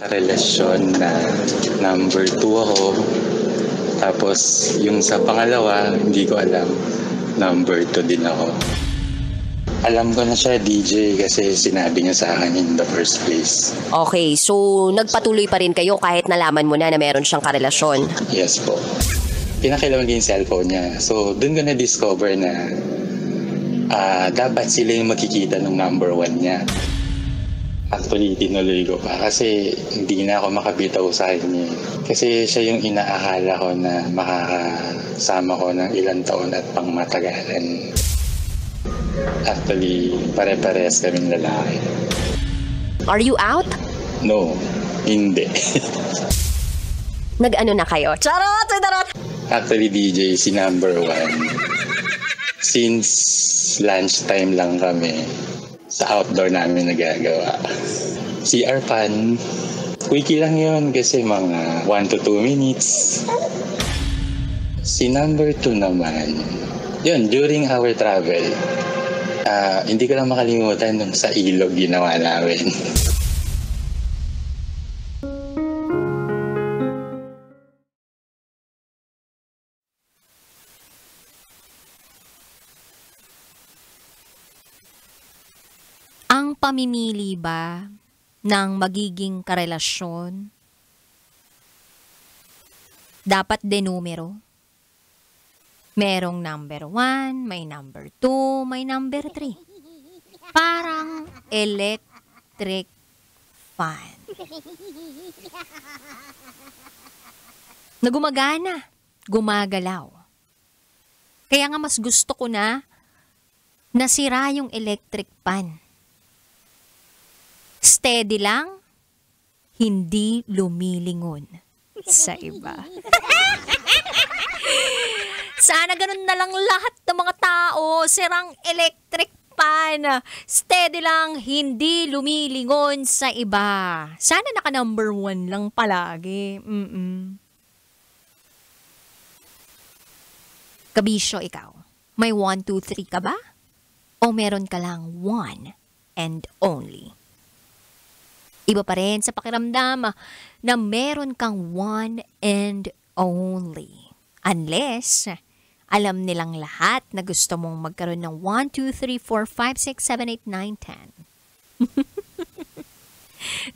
Relasyon na number 2 ako. Tapos yung sa pangalawa, hindi ko alam. Number 2 din ako. Alam ko na siya, DJ, kasi sinabi niya sa akin in the first place. Okay, so nagpatuloy pa rin kayo kahit nalaman mo na meron siyang karelasyon? Yes po. Pinakilaman ko yung cellphone niya. So dun ko na-discover na dapat sila yung makikita ng number 1 niya. Actually, tinuloy ko pa kasi hindi na ako makabitaw sa kanya. Kasi siya yung inaakala ko na makakasama ko ng ilang taon at pangmatagalan. Actually, pare-pares kaming lalaki. Are you out? No, hindi. Nag-ano na kayo? Charot! Actually, DJ, si number 1. Since lunchtime lang kami, sa outdoor namin nagagawa. CR pan, quickie lang yun kasi mga 1 to 2 minutes. Si number 2 naman, yun, during our travel, hindi ko lang makalimutan nung sa ilog ginawa namin. Ang pamimili ba ng magiging karelasyon dapat denumero? Merong number 1, may number 2, may number 3. Parang electric fan. Na gumagana, gumagalaw. Kaya nga mas gusto ko na nasira yung electric fan. Steady lang, hindi lumilingon sa iba. Sana ganun na lang lahat ng mga tao, sirang electric fan. Steady lang, hindi lumilingon sa iba. Sana naka number 1 lang palagi. Kabisyo, ikaw, may 1, 2, 3 ka ba? O meron ka lang 1 and only? Iba pa rin sa pakiramdam na meron kang 1 and only. Unless alam nilang lahat na gusto mong magkaroon ng 1, 2, 3, 4, 5, 6, 7, 8, 9,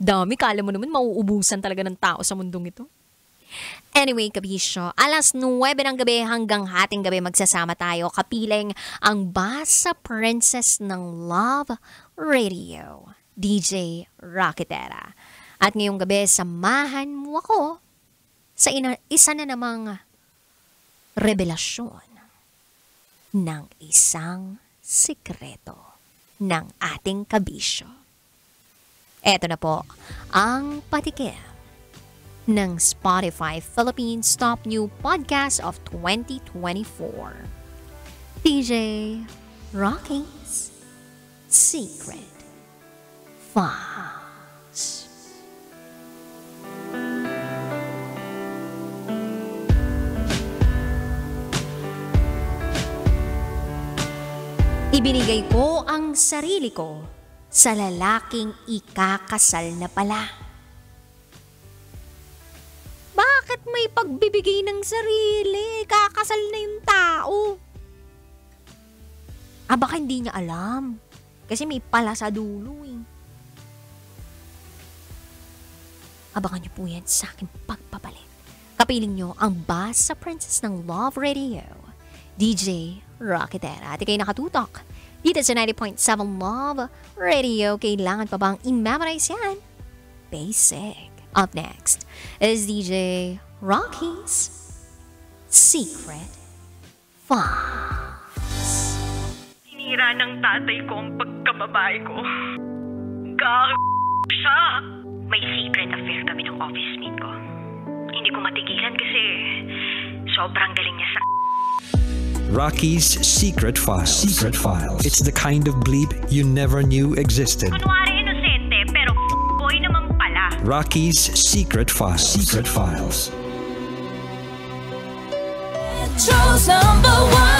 10. Dami, kala mo naman mauubusan talaga ng tao sa mundong ito. Anyway, kabisyo, alas 9 ng gabi hanggang hating gabi magsasama tayo kapiling ang Basa Princess ng Love Radio, DJ Rocketera. At ngayong gabi, samahan mo ako sa isa na namang revelasyon ng isang sikreto ng ating kabisyo. Eto na po ang patikim ng Spotify Philippines Top New Podcast of 2024. DJ Rocky's Secret Files. Ibinigay ko ang sarili ko sa lalaking ikakasal na pala. Bakit may pagbibigay ng sarili? Kakasal na yung tao. Baka hindi niya alam. Kasi may pala sa dulo eh. Abangan niyo po yan sa aking pagpapalit. Kapiling niyo ang Basa Princess ng Love Radio, DJ Rocketera. At ikay nakatutok dito sa 90.7 Love Radio. Kailangan pa bang i-memorize yan? Basic. Up next is DJ Rocky's Secret Files. Sinira ng tatay ko ang pagkababae ko. Siya. May secret affair kami ng office mate ko. Hindi ko matigilan kasi sobrang galing niya sa... Rocky's Secret Files. Secret Files. It's the kind of bleep you never knew existed. Kunwari inosente, pero boy naman pala. Rocky's Secret Files. Secret Files. Metro's #1